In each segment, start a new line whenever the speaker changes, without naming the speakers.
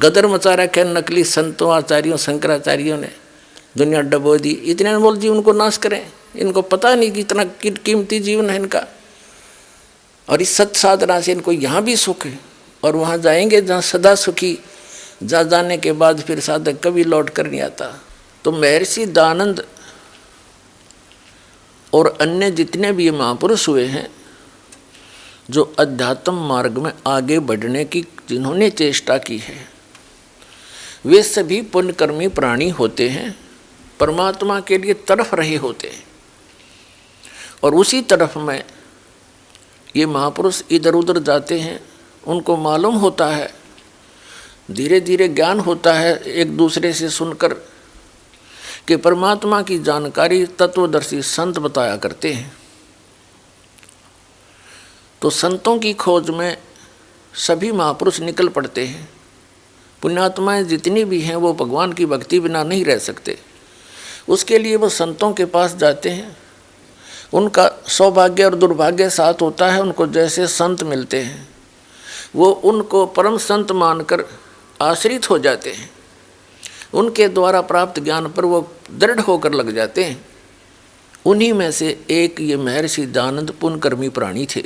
गदर मचा रखे नकली संतों आचार्यों शंकराचार्यों ने, दुनिया डबो दी। इतने अनमोल जीवन को नाश करें, इनको पता नहीं कि इतना कीमती जीवन है इनका। और इस सत साधना से इनको यहाँ भी सुख है और वहाँ जाएंगे जहाँ सदा सुखी, जा जाने के बाद फिर साधक कभी लौट कर नहीं आता। तो महर्षि दयानंद और अन्य जितने भी महापुरुष हुए हैं जो अध्यात्म मार्ग में आगे बढ़ने की जिन्होंने चेष्टा की है, वे सभी पुण्यकर्मी प्राणी होते हैं, परमात्मा के लिए तड़फ रहे होते हैं। और उसी तरफ में ये महापुरुष इधर उधर जाते हैं, उनको मालूम होता है, धीरे धीरे ज्ञान होता है एक दूसरे से सुनकर कि परमात्मा की जानकारी तत्वदर्शी संत बताया करते हैं। तो संतों की खोज में सभी महापुरुष निकल पड़ते हैं। पुण्यात्माएं जितनी भी हैं वो भगवान की भक्ति बिना नहीं रह सकते, उसके लिए वो संतों के पास जाते हैं। उनका सौभाग्य और दुर्भाग्य साथ होता है, उनको जैसे संत मिलते हैं वो उनको परम संत मानकर आश्रित हो जाते हैं, उनके द्वारा प्राप्त ज्ञान पर वो दृढ़ होकर लग जाते हैं। उन्हीं में से एक ये महर्षि दयानंद पुण्यकर्मी प्राणी थे।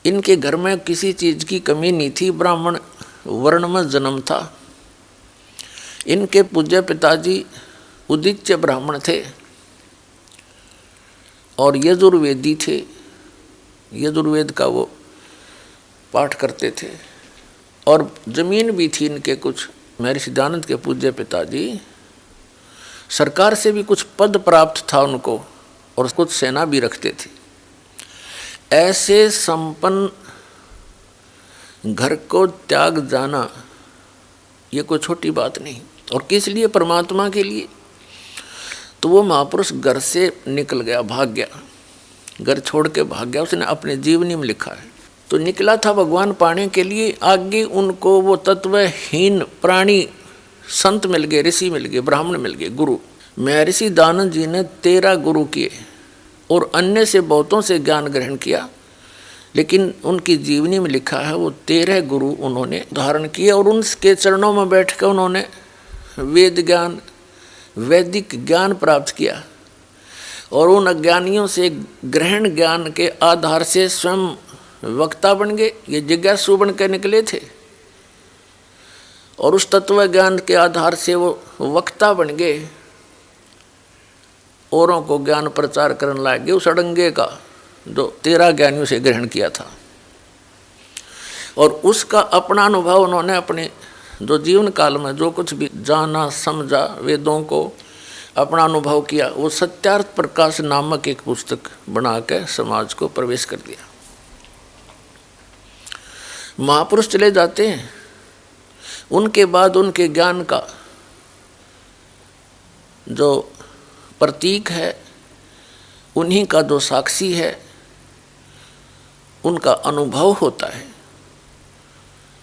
इनके घर में किसी चीज़ की कमी नहीं थी, ब्राह्मण वर्ण में जन्म था। इनके पूज्य पिताजी उदिच्य ब्राह्मण थे और यजुर्वेदी थे, यजुर्वेद का वो पाठ करते थे। और जमीन भी थी इनके कुछ, महर्षि दयानंद के पूज्य पिताजी सरकार से भी कुछ पद प्राप्त था उनको और कुछ सेना भी रखते थे। ऐसे संपन्न घर को त्याग जाना ये कोई छोटी बात नहीं। और किस लिए? परमात्मा के लिए। तो वो महापुरुष घर से निकल गया, भाग गया, घर छोड़ के भाग गया। उसने अपने जीवनी में लिखा है। तो निकला था भगवान पाने के लिए, आगे उनको वो तत्वहीन प्राणी संत मिल गए, ऋषि मिल गए, ब्राह्मण मिल गए, गुरु। महर्षि दयानंद जी ने 13 गुरु किए और अन्य से बहुतों से ज्ञान ग्रहण किया, लेकिन उनकी जीवनी में लिखा है वो 13 गुरु उन्होंने धारण किए और उनके चरणों में बैठ कर उन्होंने वेद ज्ञान, वैदिक ज्ञान प्राप्त किया। और उन अज्ञानियों से ग्रहण ज्ञान के आधार से स्वयं वक्ता बन गए। ये जिज्ञासु बन के निकले थे और उस तत्व ज्ञान के आधार से वो वक्ता बन गए, औरों को ज्ञान प्रचार करने लगे उस अड़ंगे का जो 13 ज्ञानियों से ग्रहण किया था। और उसका अपना अनुभव उन्होंने अपने जो जीवन काल में जो कुछ भी जाना समझा, वेदों को अपना अनुभव किया, वो सत्यार्थ प्रकाश नामक एक पुस्तक बना के समाज को प्रवेश कर दिया। महापुरुष चले जाते हैं, उनके बाद उनके ज्ञान का जो प्रतीक है, उन्हीं का जो साक्षी है, उनका अनुभव होता है।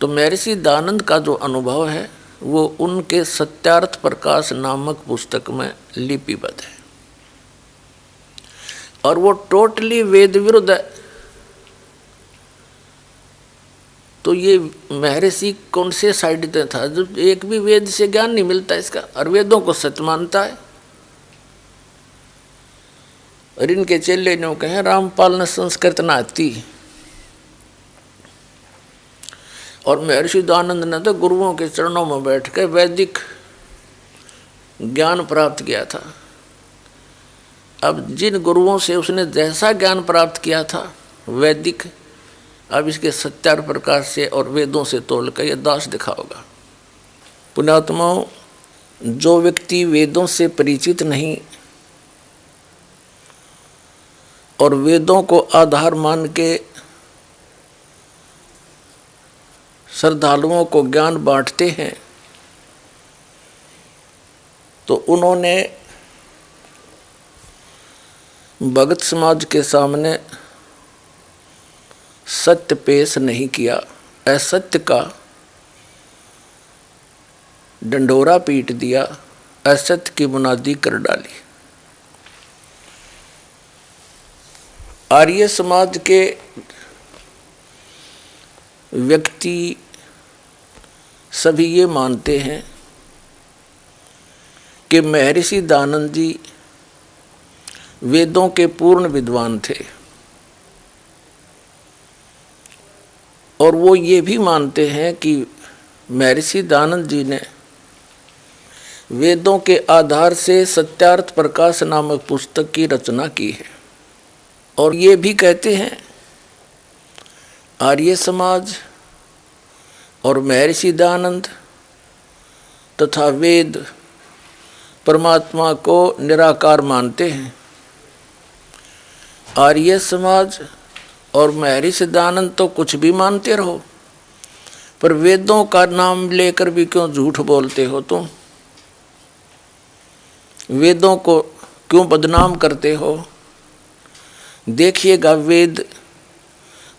तो महर्षि दयानंद का जो अनुभव है वो उनके सत्यार्थ प्रकाश नामक पुस्तक में लिपिबद्ध है और वो टोटली वेद विरुद्ध है। तो ये महर्षि कौन से साइड में था? जब एक भी वेद से ज्ञान नहीं मिलता इसका, और वेदों को सत्य मानता है। और इनके चेले ने कहे रामपाल न संस्कृत न आती, और महर्षि दयानंद ने तो गुरुओं के चरणों में बैठ कर वैदिक ज्ञान प्राप्त किया था। अब जिन गुरुओं से उसने जैसा ज्ञान प्राप्त किया था वैदिक, अब इसके सत्यार्थ प्रकाश से और वेदों से तोल कर यह दास दिखा होगा। पुण्यात्माओं, जो व्यक्ति वेदों से परिचित नहीं और वेदों को आधार मान के श्रद्धालुओं को ज्ञान बांटते हैं, तो उन्होंने भगत समाज के सामने सत्य पेश नहीं किया, असत्य का डंडोरा पीट दिया, असत्य की बुनियादी कर डाली। आर्य समाज के व्यक्ति सभी ये मानते हैं कि महर्षि दयानंद जी वेदों के पूर्ण विद्वान थे, और वो ये भी मानते हैं कि महर्षि दयानंद जी ने वेदों के आधार से सत्यार्थ प्रकाश नामक पुस्तक की रचना की है। और ये भी कहते हैं आर्य समाज और महर्षि दयानंद तथा वेद परमात्मा को निराकार मानते हैं। आर्य समाज और महर्षि दयानंद तो कुछ भी मानते रहो, पर वेदों का नाम लेकर भी क्यों झूठ बोलते हो तुम? वेदों को क्यों बदनाम करते हो? देखिएगा, वेद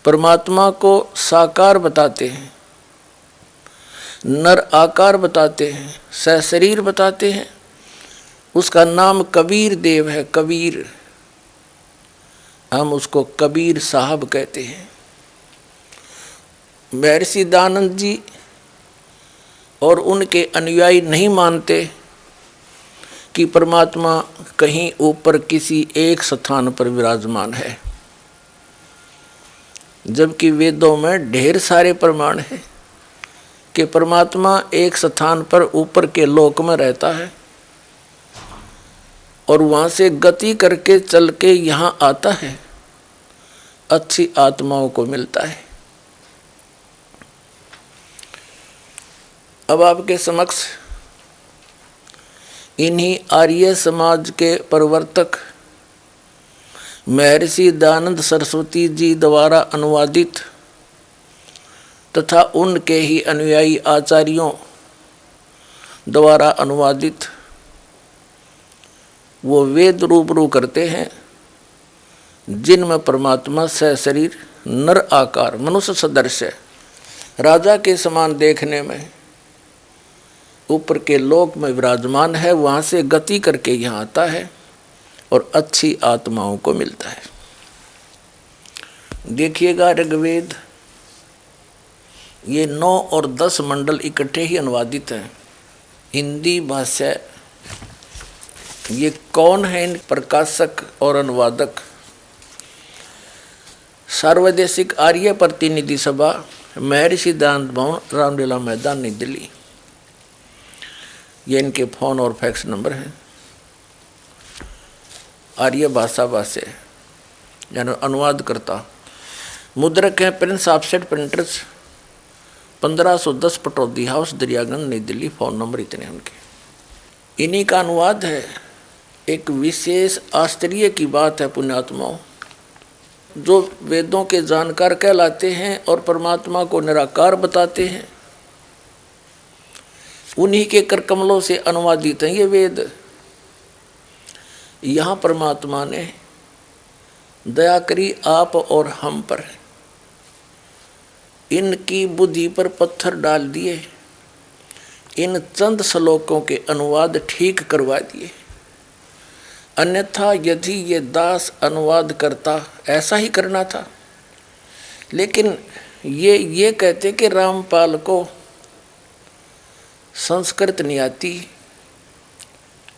परमात्मा को साकार बताते हैं, नर आकार बताते हैं, सशरीर बताते हैं। उसका नाम कबीर देव है। कबीर, हम उसको कबीर साहब कहते हैं। महर्षि दयानंद जी और उनके अनुयायी नहीं मानते कि परमात्मा कहीं ऊपर किसी एक स्थान पर विराजमान है, जबकि वेदों में ढेर सारे प्रमाण हैं कि परमात्मा एक स्थान पर ऊपर के लोक में रहता है और वहाँ से गति करके चल के यहाँ आता है, अच्छी आत्माओं को मिलता है। अब आपके समक्ष इन्हीं आर्य समाज के प्रवर्तक महर्षि दयानंद सरस्वती जी द्वारा अनुवादित तथा उनके ही अनुयायी आचार्यों द्वारा अनुवादित वो वेद रूबरू करते हैं, जिनमें परमात्मा सशरीर नर आकार मनुष्य सदृश है, राजा के समान देखने में ऊपर के लोक में विराजमान है, वहाँ से गति करके यहाँ आता है और अच्छी आत्माओं को मिलता है। देखिएगा, ऋग्वेद ये 9 और 10 मंडल इकट्ठे ही अनुवादित हैं। हिंदी भाषा ये कौन है इन प्रकाशक और अनुवादक? सार्वदेशिक आर्य प्रतिनिधि सभा, महर्षि दयानंद भवन, रामलीला मैदान, नई दिल्ली। ये इनके फ़ोन और फैक्स नंबर हैं। आर्य भाषा भाष्य यानी अनुवाद करता, मुद्रक हैं Prince offset printers, 1510 Pataudi house, Daryaganj, नई दिल्ली। फ़ोन नंबर इतने उनके। इन्हीं का अनुवाद है। एक विशेष आश्चर्य की बात है पुण्यात्माओं, जो वेदों के जानकार कहलाते हैं और परमात्मा को निराकार बताते हैं, उन्हीं के कर कमलों से अनुवादित हैं ये वेद। यहाँ परमात्मा ने दया करी आप और हम पर, इनकी बुद्धि पर पत्थर डाल दिए, इन चंद श्लोकों के अनुवाद ठीक करवा दिए। अन्यथा यदि ये दास अनुवाद करता, ऐसा ही करना था। लेकिन ये कहते कि रामपाल को संस्कृत नहीं आती,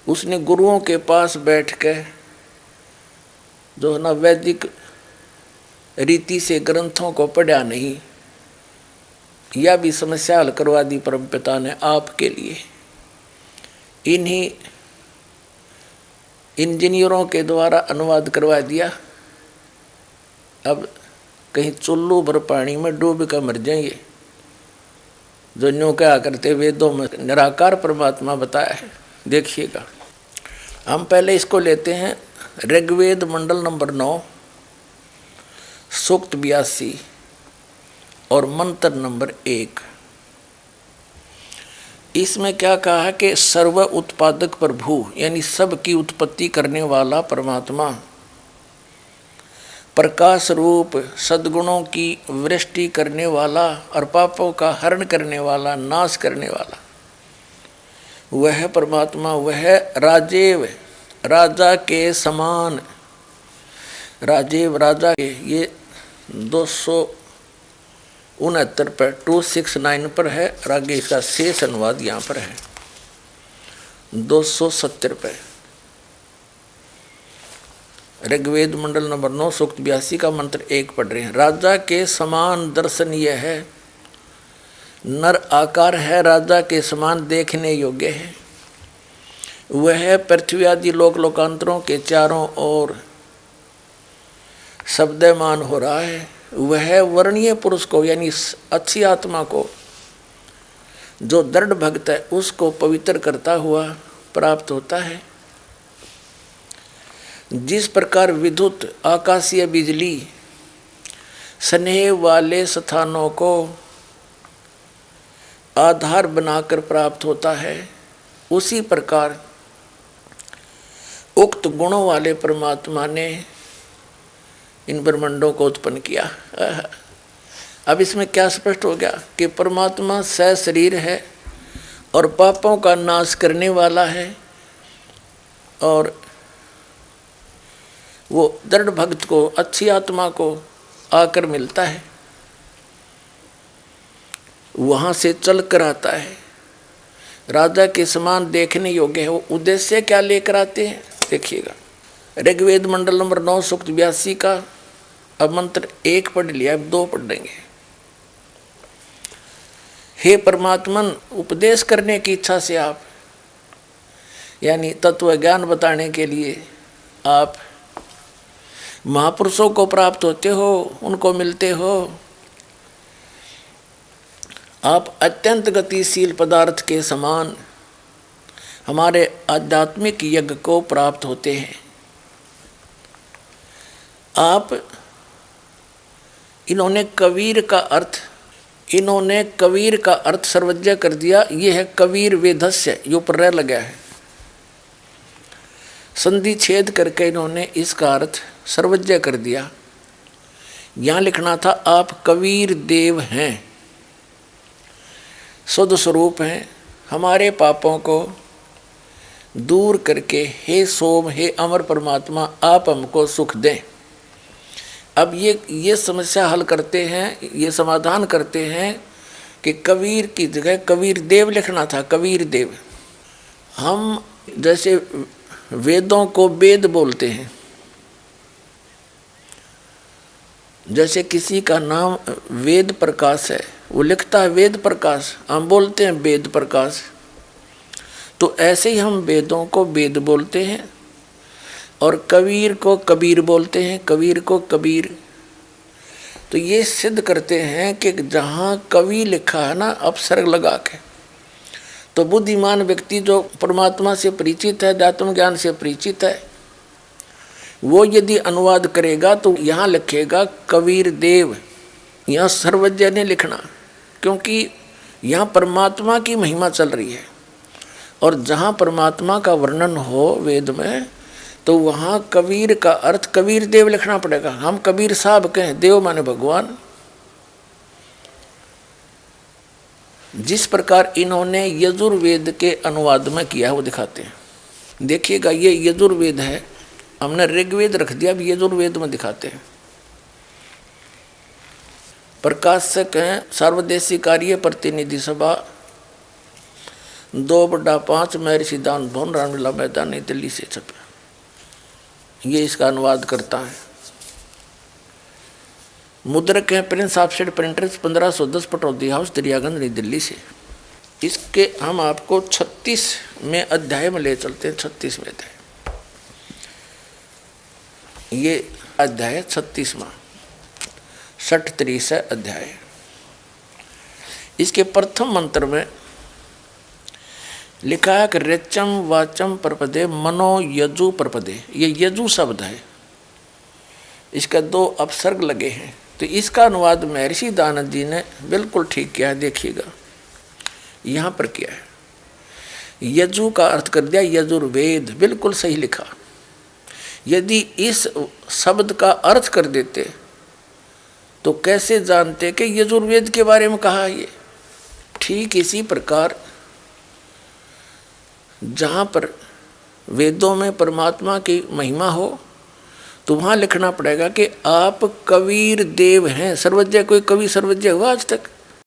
उसने गुरुओं के पास बैठ के जो ना वैदिक रीति से ग्रंथों को पढ़ा नहीं, यह भी समस्या हल करवा दी परमपिता ने आपके लिए। इन्हीं इंजीनियरों के द्वारा अनुवाद करवा दिया। अब कहीं चुल्लू भर पानी में डूब कर मर जाएंगे। जो न्यों क्या करते वेदों में निराकार परमात्मा बताया है। देखिएगा, हम पहले इसको लेते हैं ऋग्वेद मंडल नंबर 9, सूक्त 82 और मंत्र नंबर 1। इसमें क्या कहा है कि सर्व उत्पादक प्रभु यानी सब की उत्पत्ति करने वाला परमात्मा, प्रकाश रूप सद्गुणों की वृष्टि करने वाला और पापों का हरण करने वाला, नाश करने वाला, वह परमात्मा, वह राजेव राजा के समान। राजेव राजा के ये 69 पर 269 पर है, और आगे इसका शेष अनुवाद यहाँ पर है 270 पे। ऋग्वेद मंडल नंबर 9 सूक्त 82 का मंत्र 1 पढ़ रहे हैं। राजा के समान दर्शन यह है, नर आकार है, राजा के समान देखने योग्य है। वह पृथ्वी आदि लोक लोकांतरों के चारों ओर शब्दमान हो रहा है। वह वर्णीय पुरुष को यानी अच्छी आत्मा को, जो दृढ़ भक्त है, उसको पवित्र करता हुआ प्राप्त होता है। जिस प्रकार विद्युत आकाशीय बिजली स्नेह वाले स्थानों को आधार बनाकर प्राप्त होता है, उसी प्रकार उक्त गुणों वाले परमात्मा ने इन ब्रह्मांडों को उत्पन्न किया। अब इसमें क्या स्पष्ट हो गया कि परमात्मा सशरीर है और पापों का नाश करने वाला है, और वो दृढ़ भक्त को, अच्छी आत्मा को आकर मिलता है, वहाँ से चल कर आता है। राजा के समान देखने योग्य है। वो उद्देश्य क्या लेकर आते हैं देखिएगा। ऋग्वेद मंडल नंबर 9 सूक्त 82 का अब मंत्र 1 पढ़ लिया, अब 2 पढ़ देंगे। हे परमात्मन, उपदेश करने की इच्छा से आप, यानी तत्व ज्ञान बताने के लिए आप महापुरुषों को प्राप्त होते हो, उनको मिलते हो। आप अत्यंत गतिशील पदार्थ के समान हमारे आध्यात्मिक यज्ञ को प्राप्त होते हैं। आप इन्होंने कबीर का अर्थ सर्वज्ञ कर दिया। ये है कबीर वेदस्य, जो पर लगा है, संधि छेद करके इन्होंने इसका अर्थ सर्वज्ञ कर दिया। यहाँ लिखना था आप कबीर देव हैं, शुद्ध स्वरूप हैं, हमारे पापों को दूर करके हे सोम, हे अमर परमात्मा, आप हमको सुख दें। अब ये समस्या हल करते हैं, ये समाधान करते हैं कि कबीर की जगह कबीर देव लिखना था, कबीर देव। हम जैसे वेदों को वेद बोलते हैं, जैसे किसी का नाम वेद प्रकाश है, वो लिखता है वेद प्रकाश, हम बोलते हैं वेद प्रकाश। तो ऐसे ही हम वेदों को वेद बोलते हैं और कबीर को कबीर बोलते हैं, कबीर को कबीर। तो ये सिद्ध करते हैं कि जहाँ कवि लिखा है ना अपसर्ग लगा के, तो बुद्धिमान व्यक्ति जो परमात्मा से परिचित है, आत्म ज्ञान से परिचित है, वो यदि अनुवाद करेगा तो यहाँ लिखेगा कबीर देव। यहाँ सर्वज्ञ ने लिखना, क्योंकि यहाँ परमात्मा की महिमा चल रही है, और जहाँ परमात्मा का वर्णन हो वेद में, तो वहाँ कबीर का अर्थ कबीर देव लिखना पड़ेगा। हम कबीर साहब कहें, देव माने भगवान। जिस प्रकार इन्होंने यजुर्वेद के अनुवाद में किया है वो दिखाते हैं। देखिएगा, ये यजुर्वेद है, हमने ऋग्वेद रख दिया, अब यजुर्वेद में दिखाते हैं। प्रकाशक हैं सर्वदेशी कार्य प्रतिनिधि सभा 2/5 महर्षि दान भवन, रामलीला मैदान, नई दिल्ली से छपा। ये इसका अनुवाद करता है। मुद्रक हैं Prince offset printers 1510 Pataudi house, Daryaganj, नई दिल्ली से। इसके हम आपको 36 में अध्याय में ले चलते हैं। 36 में अध्याय, ये अध्याय 36वां 60-30 अध्याय। इसके प्रथम मंत्र में लिखा है कि रेचम वाचम परपदे मनो यजु परपदे। ये यजु शब्द है, इसका 2 अपसर्ग लगे हैं। तो इसका अनुवाद महर्षि दानंद जी ने बिल्कुल ठीक किया है। देखिएगा यहाँ पर क्या है, यजु का अर्थ कर दिया यजुर्वेद, बिल्कुल सही लिखा। यदि इस शब्द का अर्थ कर देते तो कैसे जानते कि यजुर्वेद के बारे में कहा ये। ठीक इसी प्रकार जहाँ पर वेदों में परमात्मा की महिमा हो, तो वहाँ लिखना पड़ेगा कि आप कबीर देव हैं। सर्वज्ञ कोई कवि सर्वज्ञ हुआ आज तक?